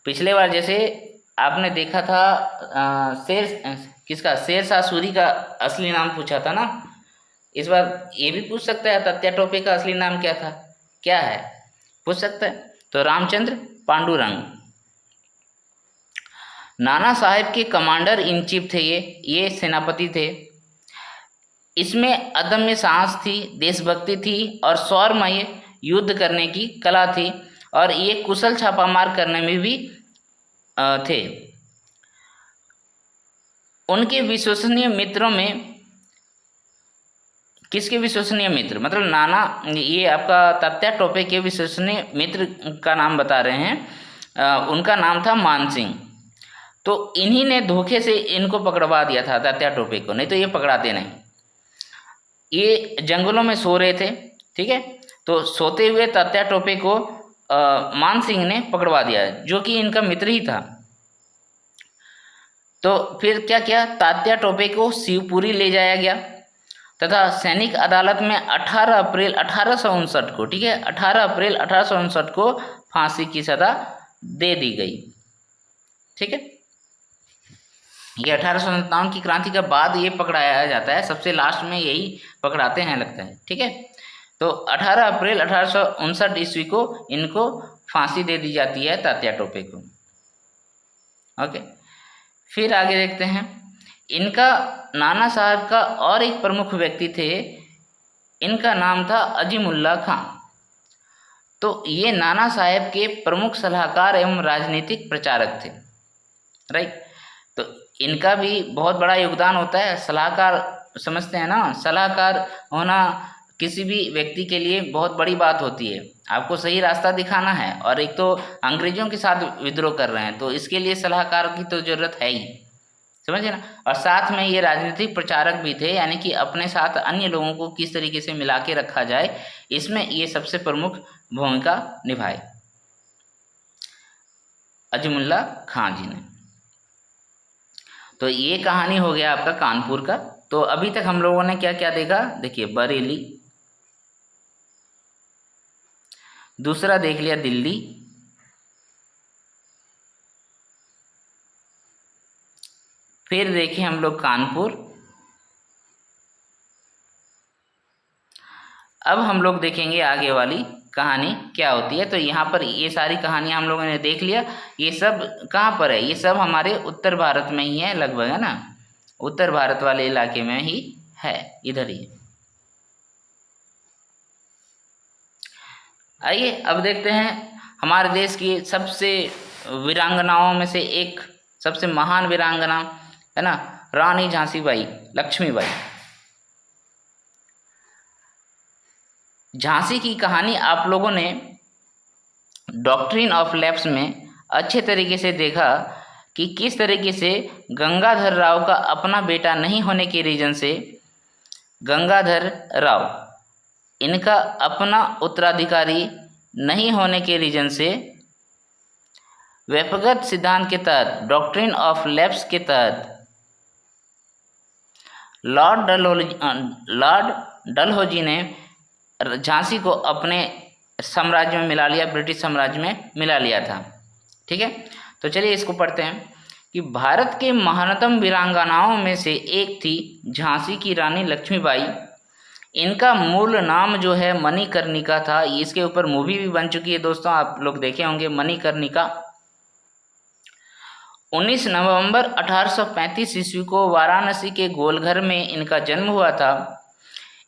पिछले बार जैसे आपने देखा था शेर शाह सूरी का असली नाम पूछा था ना, इस बार ये भी पूछ सकता है तात्या टोपे का असली नाम क्या था, क्या है, पूछ सकता है। तो रामचंद्र पांडुरंग नाना साहेब के कमांडर इन चीफ थे, ये सेनापति थे। इसमें अदम्य साहस थी, देशभक्ति थी और शौर्यमय युद्ध करने की कला थी, और ये कुशल छापामार करने में भी थे। उनके विश्वसनीय मित्रों में, किसके विश्वसनीय मित्र, मतलब नाना, ये आपका तात्या टोपे के विश्वसनीय मित्र का नाम बता रहे हैं, उनका नाम था मान सिंह। तो इन्हीं ने धोखे से इनको पकड़वा दिया था तात्या टोपे को, नहीं तो ये पकड़ाते नहीं। ये जंगलों में सो रहे थे, ठीक है, तो सोते हुए तात्या टोपे को मान सिंह ने पकड़वा दिया, जो कि इनका मित्र ही था। तो फिर क्या किया, तात्या टोपे को शिवपुरी ले जाया गया तथा सैनिक अदालत में 18 अप्रैल 1859 को, ठीक है, 18 अप्रैल 1859 को फांसी की सजा दे दी गई, ठीक है। ये 1857 की क्रांति के बाद ये पकड़ाया जाता है, सबसे लास्ट में यही पकड़ाते हैं लगता है, ठीक है। तो 18 अप्रैल 1859 ईस्वी को इनको फांसी दे दी जाती है तात्या टोपे को, ओके। फिर आगे देखते हैं, इनका नाना साहब का और एक प्रमुख व्यक्ति थे, इनका नाम था अजीमुल्ला खां। तो ये नाना साहब के प्रमुख सलाहकार एवं राजनीतिक प्रचारक थे, राइट। तो इनका भी बहुत बड़ा योगदान होता है, सलाहकार समझते हैं ना, सलाहकार होना किसी भी व्यक्ति के लिए बहुत बड़ी बात होती है। आपको सही रास्ता दिखाना है, और एक तो अंग्रेजों के साथ विद्रोह कर रहे हैं, तो इसके लिए सलाहकार की तो ज़रूरत है ही, समझे ना। और साथ में ये राजनीतिक प्रचारक भी थे, यानी कि अपने साथ अन्य लोगों को किस तरीके से मिला के रखा जाए, इसमें ये सबसे प्रमुख भूमिका निभाए अजीमुल्ला खां जी ने। तो ये कहानी हो गया आपका कानपुर का। तो अभी तक हम लोगों ने क्या क्या देखा, देखिए बरेली, दूसरा देख लिया दिल्ली, फिर देखें हम लोग कानपुर। अब हम लोग देखेंगे आगे वाली कहानी क्या होती है। तो यहाँ पर ये सारी कहानियाँ हम लोगों ने देख लिया। ये सब कहाँ पर है? ये सब हमारे उत्तर भारत में ही है लगभग, है ना, उत्तर भारत वाले इलाके में ही है, इधर ही। आइए अब देखते हैं हमारे देश की सबसे वीरांगनाओं में से एक, सबसे महान वीरांगना, है ना, रानी झांसीबाई लक्ष्मीबाई। झांसी की कहानी आप लोगों ने डॉक्ट्रिन ऑफ लैप्स में अच्छे तरीके से देखा कि किस तरीके से गंगाधर राव का अपना बेटा नहीं होने के रीजन से गंगाधर राव, इनका अपना उत्तराधिकारी नहीं होने के रीजन से व्यक्तिगत सिद्धांत के तहत, डॉक्ट्रिन ऑफ लैप्स के तहत लॉर्ड डलहौजी ने झांसी को अपने साम्राज्य में मिला लिया, ब्रिटिश साम्राज्य में मिला लिया था। ठीक है, तो चलिए इसको पढ़ते हैं कि भारत के महानतम वीरांगनाओं में से एक थी झांसी की रानी लक्ष्मीबाई। इनका मूल नाम जो है मणिकर्णिका था। इसके ऊपर मूवी भी बन चुकी है दोस्तों, आप लोग देखे होंगे, मणिकर्णिका। 19 नवंबर 1835 ईस्वी को वाराणसी के गोलघर में इनका जन्म हुआ था।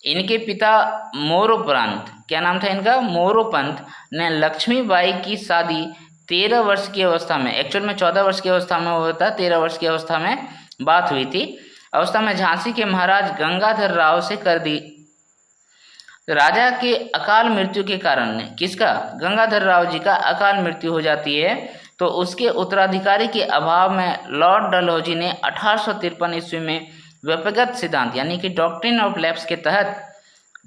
इनके पिता मोरोपंत, क्या नाम था इनका, मोरोपंत ने लक्ष्मीबाई की शादी 13 वर्ष की अवस्था में, एक्चुअल में 14 वर्ष की अवस्था में हुआ था, 13 वर्ष की अवस्था में बात हुई थी, अवस्था में झांसी के महाराज गंगाधर राव से कर दी। राजा के अकाल मृत्यु के कारण, किसका, गंगाधर राव जी का अकाल मृत्यु हो जाती है, तो उसके उत्तराधिकारी के अभाव में लॉर्ड डलहौजी ने 1853 ईस्वी में व्यक्तिगत सिद्धांत यानी कि डॉक्ट्रिन ऑफ लैप्स के तहत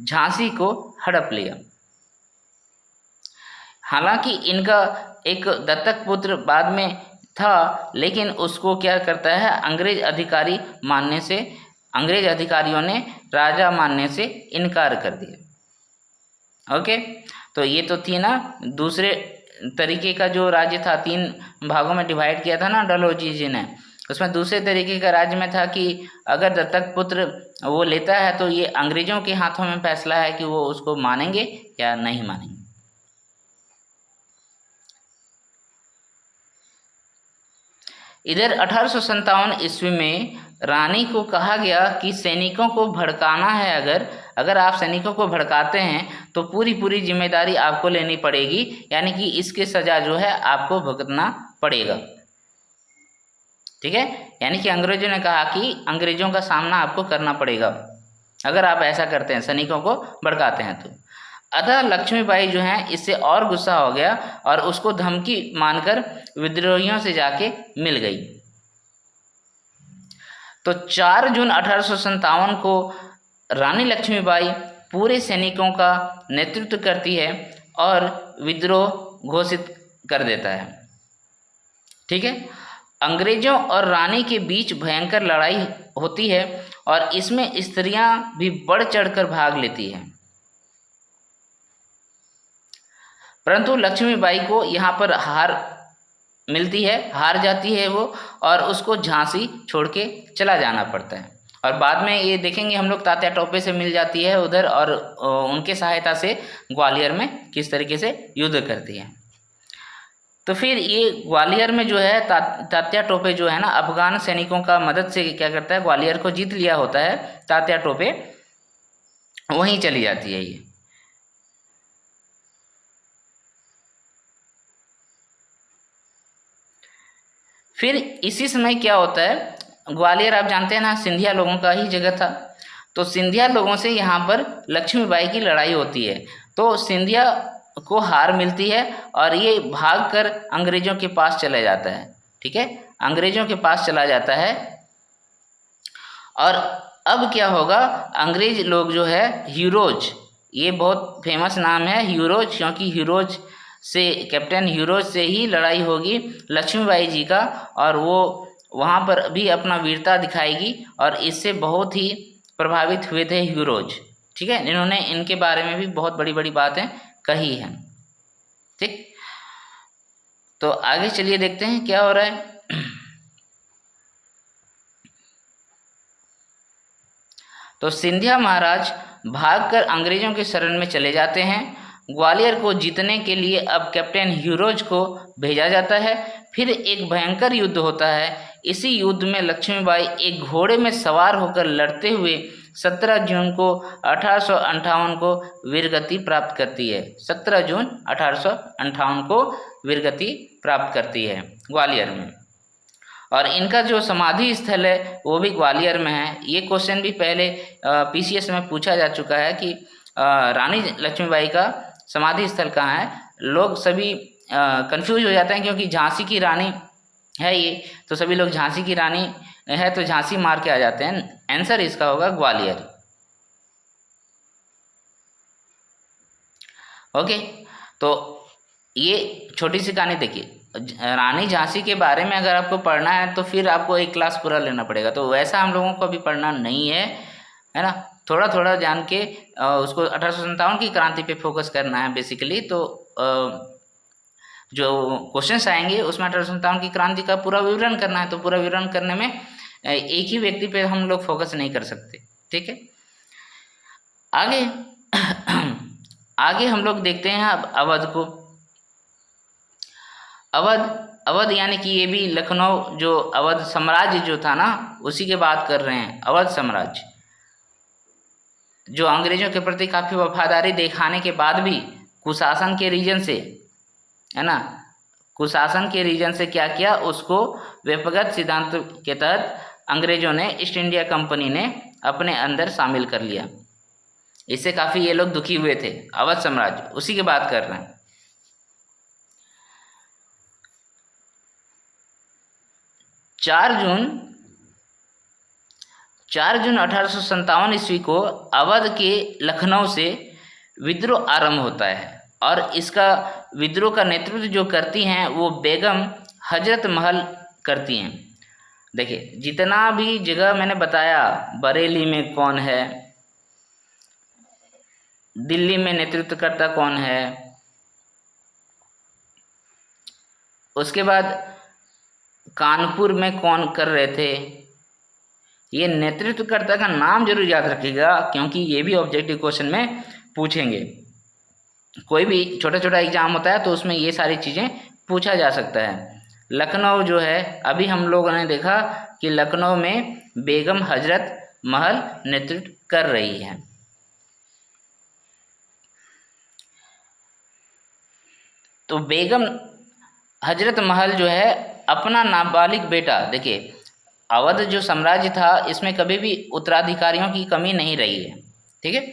झांसी को हड़प लिया। हालांकि इनका एक दत्तक पुत्र बाद में था, लेकिन उसको क्या करता है, अंग्रेज अधिकारी मानने से, अंग्रेज अधिकारियों ने राजा मानने से इनकार कर दिया। ओके, तो ये तो थी ना दूसरे तरीके का जो राज्य था, 3 भागों में डिवाइड किया था ना डलहौजी जी ने, उसमें दूसरे तरीके का राज्य में था कि अगर दत्तक पुत्र वो लेता है तो ये अंग्रेजों के हाथों में फैसला है कि वो उसको मानेंगे या नहीं मानेंगे। इधर 1857 ईस्वी में रानी को कहा गया कि सैनिकों को भड़काना है, अगर आप सैनिकों को भड़काते हैं तो पूरी जिम्मेदारी आपको लेनी पड़ेगी, यानी कि इसकी सजा जो है आपको भुगतना पड़ेगा। ठीक है, यानी कि अंग्रेजों ने कहा कि अंग्रेजों का सामना आपको करना पड़ेगा अगर आप ऐसा करते हैं, सैनिकों को भड़काते हैं तो। अतः लक्ष्मीबाई जो है इससे और गुस्सा हो गया और उसको धमकी मानकर विद्रोहियों से जाके मिल गई। तो 4 जून 1857 को रानी लक्ष्मीबाई पूरे सैनिकों का नेतृत्व करती है और विद्रोह घोषित कर देता है। ठीक है, अंग्रेजों और रानी के बीच भयंकर लड़ाई होती है और इसमें स्त्रियां भी बढ़ चढ़कर भाग लेती हैं, परंतु लक्ष्मीबाई को यहाँ पर हार मिलती है, हार जाती है वो, और उसको झांसी छोड़ के चला जाना पड़ता है। और बाद में ये देखेंगे हम लोग तात्या टोपे से मिल जाती है उधर, और उनके सहायता से ग्वालियर में किस तरीके से युद्ध करती है। तो फिर ये ग्वालियर में जो है तात्या टोपे जो है ना, अफगान सैनिकों का मदद से क्या करता है, ग्वालियर को जीत लिया होता है तात्या टोपे, वहीं चली जाती है ये। फिर इसी समय क्या होता है, ग्वालियर आप जानते हैं ना सिंधिया लोगों का ही जगह था, तो सिंधिया लोगों से यहाँ पर लक्ष्मीबाई की लड़ाई होती है, तो सिंधिया को हार मिलती है और ये भागकर अंग्रेजों के पास चला जाता है। ठीक है, अंग्रेजों के पास चला जाता है। और अब क्या होगा, अंग्रेज लोग जो है ह्यूरोज, ये बहुत फेमस नाम है ह्यूरोज, क्योंकि ह्यूरोज से, कैप्टन ह्यूरोज से ही लड़ाई होगी लक्ष्मीबाई जी का, और वो वहाँ पर भी अपना वीरता दिखाएगी और इससे बहुत ही प्रभावित हुए थे ह्यूरोज। ठीक है, इन्होंने इनके बारे में भी बहुत बड़ी बड़ी बातें कही है। ठीक, तो आगे चलिए देखते हैं क्या हो रहा है। तो सिंधिया महाराज भागकर अंग्रेजों के शरण में चले जाते हैं। ग्वालियर को जीतने के लिए अब कैप्टन ह्यूरोज को भेजा जाता है। फिर एक भयंकर युद्ध होता है। इसी युद्ध में लक्ष्मीबाई एक घोड़े में सवार होकर लड़ते हुए 17 जून को 1858 को वीरगति प्राप्त करती है। 17 जून 1858 को वीरगति प्राप्त करती है ग्वालियर में। और इनका जो समाधि स्थल है वो भी ग्वालियर में है। ये क्वेश्चन भी पहले पीसीएस में पूछा जा चुका है कि रानी लक्ष्मीबाई का समाधि स्थल कहाँ है। लोग सभी कंफ्यूज हो जाते हैं क्योंकि झांसी की रानी है ये, तो सभी लोग झांसी की रानी है तो झांसी मार के आ जाते हैं। आंसर इसका होगा ग्वालियर। ओके, तो ये छोटी सी कहानी देखिए। रानी झांसी के बारे में अगर आपको पढ़ना है तो फिर आपको एक क्लास पूरा लेना पड़ेगा, तो वैसा हम लोगों को अभी पढ़ना नहीं है, है ना। थोड़ा थोड़ा जान के उसको 1857 की क्रांति पे फोकस करना है बेसिकली। तो जो क्वेश्चंस आएंगे उसमें 1857 की क्रांति का पूरा विवरण करना है, तो पूरा विवरण करने में एक ही व्यक्ति पे हम लोग फोकस नहीं कर सकते, ठीक है। आगे आगे हम लोग देखते हैं अब अवध को। अवध यानी कि ये भी लखनऊ, जो अवध साम्राज्य जो था ना उसी की बात कर रहे हैं। अवध साम्राज्य जो अंग्रेजों के प्रति काफ़ी वफादारी दिखाने के बाद भी कुशासन के रीजन से, है ना, कुशासन के रीजन से क्या किया, उसको व्यक्तिगत सिद्धांत के तहत अंग्रेजों ने, ईस्ट इंडिया कंपनी ने अपने अंदर शामिल कर लिया। इससे काफ़ी ये लोग दुखी हुए थे। अवध साम्राज्य उसी की बात कर रहे हैं। 4 जून 1857 ईस्वी को अवध के लखनऊ से विद्रोह आरंभ होता है और इसका विद्रोह का नेतृत्व जो करती हैं वो बेगम हजरत महल करती हैं। देखिए, जितना भी जगह मैंने बताया, बरेली में कौन है, दिल्ली में नेतृत्व करता कौन है, उसके बाद कानपुर में कौन कर रहे थे, ये नेतृत्वकर्ता का नाम जरूर याद रखिएगा क्योंकि ये भी ऑब्जेक्टिव क्वेश्चन में पूछेंगे। कोई भी छोटा छोटा एग्जाम होता है तो उसमें ये सारी चीज़ें पूछा जा सकता है। लखनऊ जो है, अभी हम लोगों ने देखा कि लखनऊ में बेगम हजरत महल नेतृत्व कर रही है। तो बेगम हजरत महल जो है अपना नाबालिग बेटा, देखिए अवध जो साम्राज्य था इसमें कभी भी उत्तराधिकारियों की कमी नहीं रही है, ठीक है।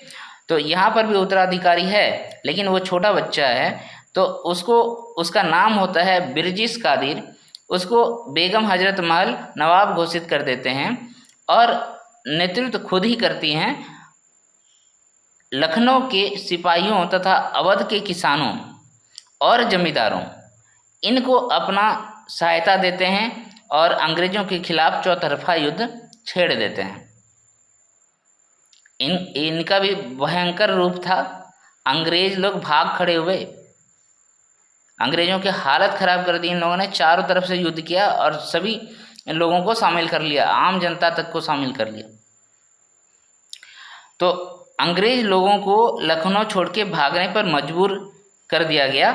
तो यहाँ पर भी उत्तराधिकारी है लेकिन वो छोटा बच्चा है, तो उसको, उसका नाम होता है बिरजिस कादिर। उसको बेगम हजरत महल नवाब घोषित कर देते हैं और नेतृत्व खुद ही करती हैं। लखनऊ के सिपाहियों तथा अवध के किसानों और जमींदारों, इनको अपना सहायता देते हैं और अंग्रेजों के खिलाफ चौतरफा युद्ध छेड़ देते हैं। इनका भी भयंकर रूप था। अंग्रेज लोग भाग खड़े हुए, अंग्रेजों की हालत खराब कर दी इन लोगों ने। चारों तरफ से युद्ध किया और सभी लोगों को शामिल कर लिया, आम जनता तक को शामिल कर लिया। तो अंग्रेज लोगों को लखनऊ छोड़ के भागने पर मजबूर कर दिया गया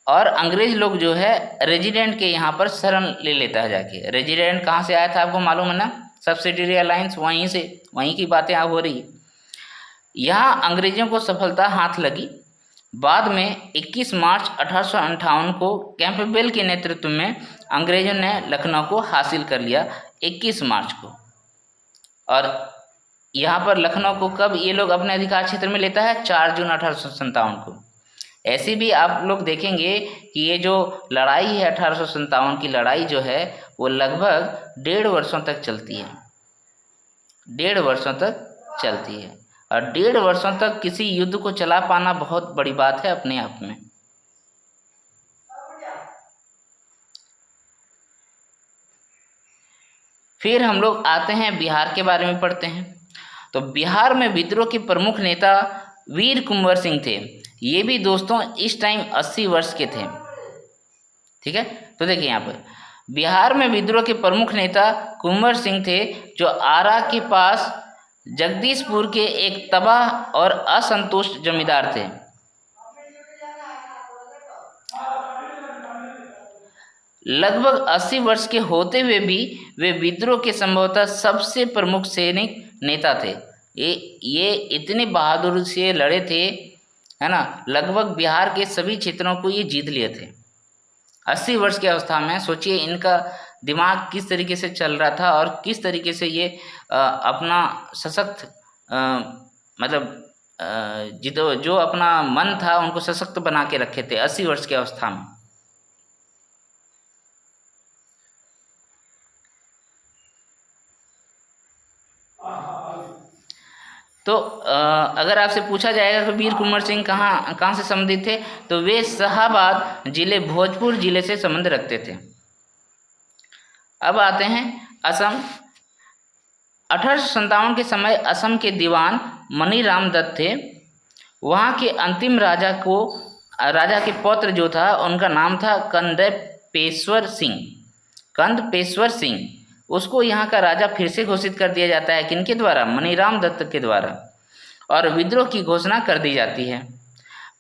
और अंग्रेज लोग जो है रेजिडेंट के यहाँ पर शरण ले लेता है जाके। रेजिडेंट कहाँ से आया था आपको मालूम है ना, सब्सिडियरी अलायंस, वहीं से, वहीं की बातें आप हो रही। यहाँ अंग्रेजों को सफलता हाथ लगी। बाद में 21 मार्च 1858 को कैंपबेल के नेतृत्व में अंग्रेजों ने लखनऊ को हासिल कर लिया 21 मार्च को। और यहाँ पर लखनऊ को कब ये लोग अपने अधिकार क्षेत्र में लेता है, 4 जून 1857 को। ऐसे भी आप लोग देखेंगे कि ये जो लड़ाई है 1857 की लड़ाई जो है वो लगभग 1.5 वर्षों तक चलती है, 1.5 वर्षों तक चलती है। और 1.5 वर्षों तक किसी युद्ध को चला पाना बहुत बड़ी बात है अपने आप में। फिर हम लोग आते हैं बिहार के बारे में पढ़ते हैं। तो बिहार में विद्रोह के प्रमुख नेता वीर कुंवर सिंह थे। ये भी दोस्तों इस टाइम 80 वर्ष के थे, ठीक है। तो देखिए यहाँ पर बिहार में विद्रोह के प्रमुख नेता कुंवर सिंह थे, जो आरा के पास जगदीशपुर के एक तबाह और असंतुष्ट जमींदार थे। लगभग 80 वर्ष के होते हुए भी वे विद्रोह के संभवतः सबसे प्रमुख सैनिक नेता थे। ये इतने बहादुरी से लड़े थे, है ना, लगभग बिहार के सभी क्षेत्रों को ये जीत लिए थे। 80 वर्ष की अवस्था में सोचिए इनका दिमाग किस तरीके से चल रहा था और किस तरीके से ये अपना सशक्त मतलब जो अपना मन था उनको सशक्त बना के रखे थे 80 वर्ष की अवस्था में। तो अगर आपसे पूछा जाएगा कि वीर कुंवर सिंह कहाँ से संबंधित थे, तो वे शाहाबाद जिले भोजपुर जिले से संबंध रखते थे। अब आते हैं असम। 1857 के समय असम के दीवान मनीराम दत्त थे। वहाँ के अंतिम राजा के पौत्र जो था उनका नाम था कंदपेश्वर सिंह। उसको यहाँ का राजा फिर से घोषित कर दिया जाता है, किनके द्वारा? मनीराम दत्त के द्वारा, और विद्रोह की घोषणा कर दी जाती है।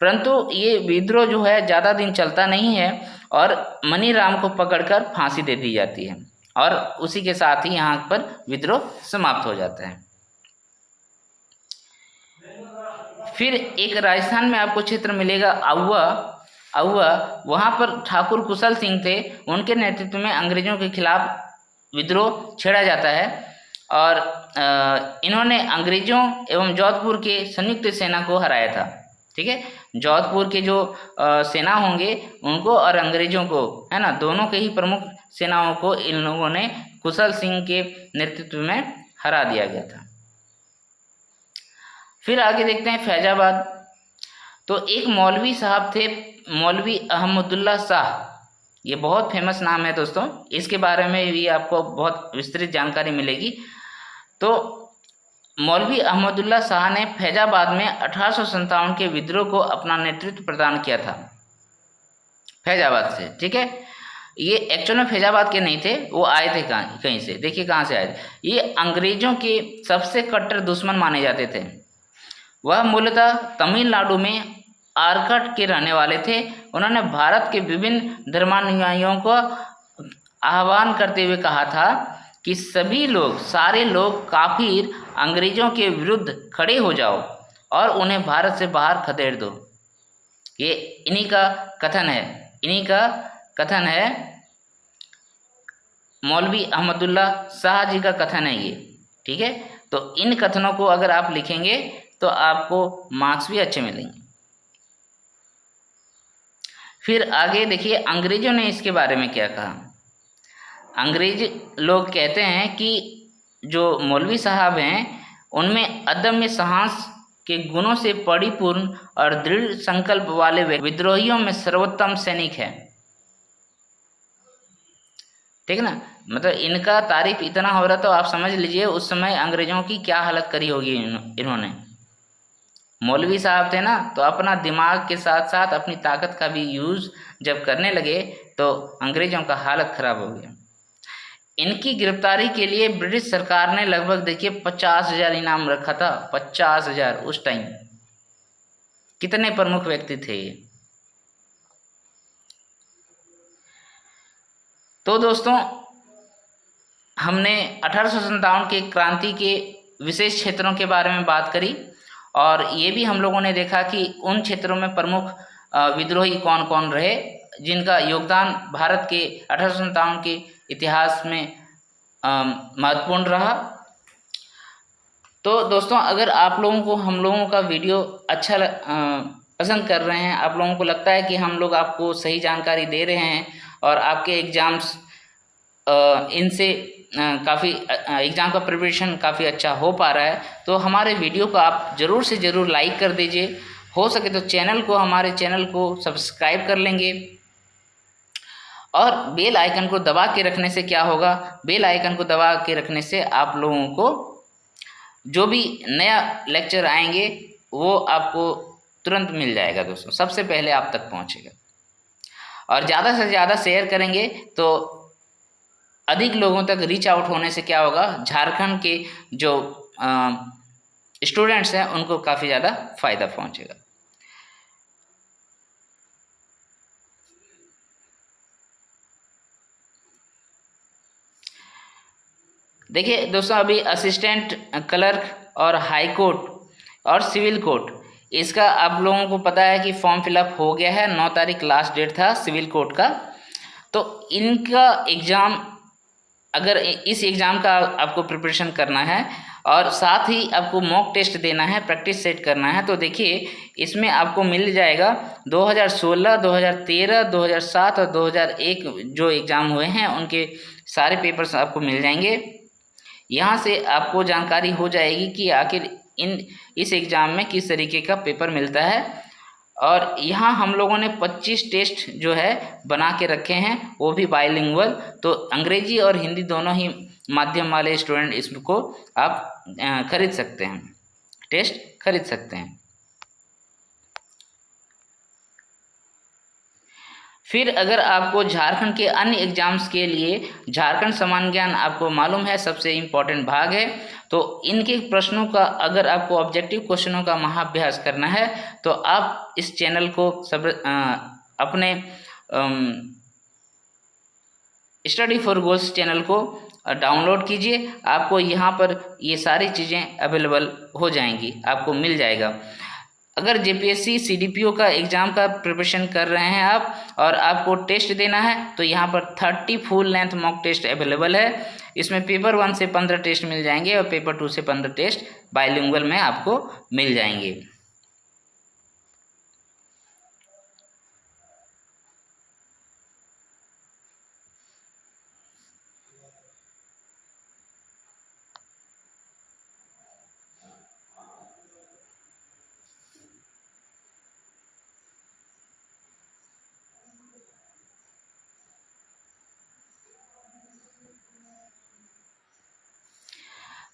परंतु ये विद्रोह जो है ज़्यादा दिन चलता नहीं है और मनीराम को पकड़कर फांसी दे दी जाती है और उसी के साथ ही यहाँ पर विद्रोह समाप्त हो जाता है। फिर एक राजस्थान में आपको क्षेत्र मिलेगा अहुआ। वहाँ पर ठाकुर कुशल सिंह थे। उनके नेतृत्व में अंग्रेजों के खिलाफ विद्रोह छेड़ा जाता है और इन्होंने अंग्रेजों एवं जोधपुर के संयुक्त सेना को हराया था। ठीक है, जोधपुर के जो सेना होंगे उनको और अंग्रेजों को, है ना, दोनों के ही प्रमुख सेनाओं को इन लोगों ने कुशल सिंह के नेतृत्व में हरा दिया गया था। फिर आगे देखते हैं फैजाबाद। तो एक मौलवी साहब थे, मौलवी अहमदुल्ला शाह। ये बहुत फेमस नाम है दोस्तों, इसके बारे में भी आपको बहुत विस्तृत जानकारी मिलेगी। तो मौलवी अहमदुल्ला शाह ने फैजाबाद में 1857 के विद्रोह को अपना नेतृत्व प्रदान किया था, फैजाबाद से। ठीक है, ये एक्चुअल में फैजाबाद के नहीं थे, वो आए थे कहीं से। देखिए कहाँ से आए थे। ये अंग्रेजों के सबसे कट्टर दुश्मन माने जाते थे। वह मूलतः तमिलनाडु में आरकट के रहने वाले थे। उन्होंने भारत के विभिन्न धर्मानुयायियों को आह्वान करते हुए कहा था कि सारे लोग काफिर अंग्रेजों के विरुद्ध खड़े हो जाओ और उन्हें भारत से बाहर खदेड़ दो। ये इन्हीं का कथन है, मौलवी अहमदुल्ला शाह जी का कथन है ये। ठीक है, तो इन कथनों को अगर आप लिखेंगे तो आपको मार्क्स भी अच्छे मिलेंगे। फिर आगे देखिए अंग्रेजों ने इसके बारे में क्या कहा। अंग्रेज लोग कहते हैं कि जो मौलवी साहब हैं उनमें अदम्य साहस के गुणों से परिपूर्ण और दृढ़ संकल्प वाले विद्रोहियों में सर्वोत्तम सैनिक है। ठीक है ना, मतलब इनका तारीफ इतना हो रहा तो आप समझ लीजिए उस समय अंग्रेजों की क्या हालत करी होगी इन्होंने। मौलवी साहब थे ना, तो अपना दिमाग के साथ साथ अपनी ताकत का भी यूज जब करने लगे तो अंग्रेजों का हालत खराब हो गया। इनकी गिरफ्तारी के लिए ब्रिटिश सरकार ने लगभग देखिए 50,000 इनाम रखा था। 50,000 उस टाइम। कितने प्रमुख व्यक्ति थे ये। तो दोस्तों हमने 1857 के क्रांति के विशेष क्षेत्रों के बारे में बात करी और ये भी हम लोगों ने देखा कि उन क्षेत्रों में प्रमुख विद्रोही कौन कौन रहे जिनका योगदान भारत के 1857 के इतिहास में महत्वपूर्ण रहा। तो दोस्तों अगर आप लोगों को हम लोगों का वीडियो अच्छा पसंद कर रहे हैं, आप लोगों को लगता है कि हम लोग आपको सही जानकारी दे रहे हैं और आपके एग्ज़ाम्स इनसे काफ़ी एग्ज़ाम का प्रिपरेशन काफ़ी अच्छा हो पा रहा है, तो हमारे वीडियो को आप ज़रूर से ज़रूर लाइक कर दीजिए। हो सके तो हमारे चैनल को सब्सक्राइब कर लेंगे और बेल आइकन को दबा के रखने से क्या होगा, बेल आइकन को दबा के रखने से आप लोगों को जो भी नया लेक्चर आएंगे वो आपको तुरंत मिल जाएगा दोस्तों, सबसे पहले आप तक पहुंचेगा। और ज़्यादा से ज़्यादा शेयर करेंगे तो अधिक लोगों तक रीच आउट होने से क्या होगा, झारखंड के जो स्टूडेंट्स हैं उनको काफ़ी ज़्यादा फ़ायदा पहुंचेगा। देखिए दोस्तों, अभी असिस्टेंट क्लर्क और हाई कोर्ट और सिविल कोर्ट, इसका आप लोगों को पता है कि फॉर्म फिलअप हो गया है। 9 तारीख लास्ट डेट था सिविल कोर्ट का। तो इनका एग्ज़ाम, अगर इस एग्ज़ाम का आपको प्रिपरेशन करना है और साथ ही आपको मॉक टेस्ट देना है, प्रैक्टिस सेट करना है, तो देखिए इसमें आपको मिल जाएगा 2016, 2013, 2007 और 2001 जो एग्ज़ाम हुए हैं उनके सारे पेपर्स आपको मिल जाएंगे। यहाँ से आपको जानकारी हो जाएगी कि आखिर इस एग्ज़ाम में किस तरीके का पेपर मिलता है। और यहाँ हम लोगों ने 25 टेस्ट जो है बना के रखे हैं, वो भी बाइलिंगुअल, तो अंग्रेजी और हिंदी दोनों ही माध्यम वाले स्टूडेंट इसको आप खरीद सकते हैं, टेस्ट खरीद सकते हैं। फिर अगर आपको झारखंड के अन्य एग्जाम्स के लिए झारखंड सामान्य ज्ञान आपको मालूम है सबसे इम्पोर्टेंट भाग है, तो इनके प्रश्नों का अगर आपको ऑब्जेक्टिव क्वेश्चनों का महाअभ्यास करना है तो आप इस चैनल को अपने स्टडी फॉर गोल्स चैनल को डाउनलोड कीजिए। आपको यहाँ पर ये सारी चीज़ें अवेलेबल हो जाएंगी, आपको मिल जाएगा। अगर जेपीएससी सीडीपीओ का एग्ज़ाम का प्रिपरेशन कर रहे हैं आप और आपको टेस्ट देना है तो यहाँ पर 30 full length mock test available है। इसमें पेपर 1 से 15 टेस्ट मिल जाएंगे और पेपर 2 से 15 टेस्ट बाइलिंगुअल में आपको मिल जाएंगे।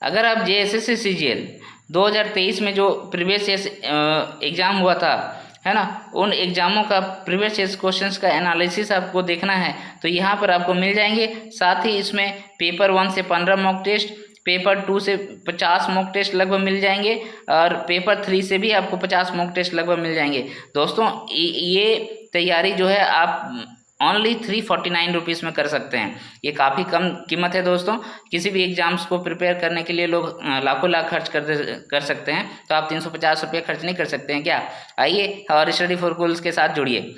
अगर आप जेएसएससी सीजीएल 2023 में जो प्रीवियस ईयर एग्ज़ाम हुआ था, है ना, उन एग्ज़ामों का प्रीवियस ईयर क्वेश्चंस का एनालिसिस आपको देखना है तो यहाँ पर आपको मिल जाएंगे। साथ ही इसमें पेपर 1 से 15 मॉक टेस्ट, पेपर 2 से 50 मॉक टेस्ट लगभग मिल जाएंगे और पेपर 3 से भी आपको 50 मॉक टेस्ट लगभग मिल जाएंगे। दोस्तों ये तैयारी जो है आप ओनली 349 रुपीज़ में कर सकते हैं। ये काफ़ी कम कीमत है दोस्तों। किसी भी एग्जाम्स को प्रिपेयर करने के लिए लोग लाखों लाख खर्च कर सकते हैं, तो आप 350 रुपये खर्च नहीं कर सकते हैं क्या? आइए और स्टडी फॉर गोल्स के साथ जुड़िए।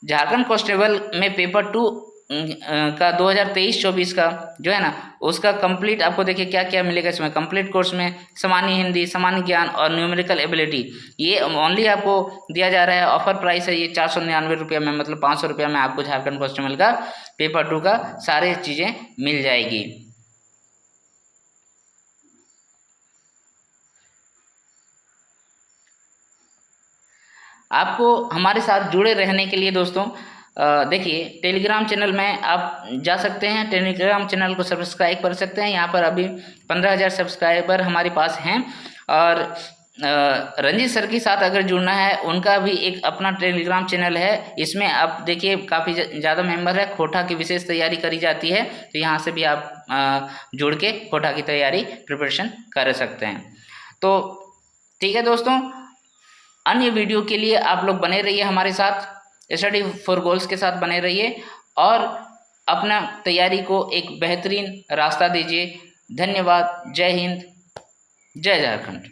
झारखंड कांस्टेबल में पेपर 2 का 2023-24 का जो है ना, उसका कंप्लीट आपको देखिए क्या क्या मिलेगा। इसमें कंप्लीट कोर्स में सामान्य हिंदी, सामान्य ज्ञान और न्यूमेरिकल एबिलिटी, ये ओनली आपको दिया जा रहा है। ऑफर प्राइस है ये 499 रुपये में, मतलब 500 रुपये में आपको झारखंड कांस्टेबल का पेपर 2 का सारे चीज़ें मिल जाएगी। आपको हमारे साथ जुड़े रहने के लिए दोस्तों देखिए टेलीग्राम चैनल में आप जा सकते हैं, टेलीग्राम चैनल को सब्सक्राइब कर सकते हैं। यहाँ पर अभी 15,000 सब्सक्राइबर हमारे पास हैं। और रंजीत सर के साथ अगर जुड़ना है, उनका भी एक अपना टेलीग्राम चैनल है। इसमें आप देखिए काफ़ी ज़्यादा मेंबर है। खोटा की विशेष तैयारी करी जाती है, तो यहाँ से भी आप जुड़ के खोटा की तैयारी प्रिपरेशन कर सकते हैं। तो ठीक है दोस्तों, अन्य वीडियो के लिए आप लोग बने रहिए हमारे साथ, स्टडी फॉर गोल्स के साथ बने रहिए और अपना तैयारी को एक बेहतरीन रास्ता दीजिए। धन्यवाद। जय हिंद, जय झारखंड।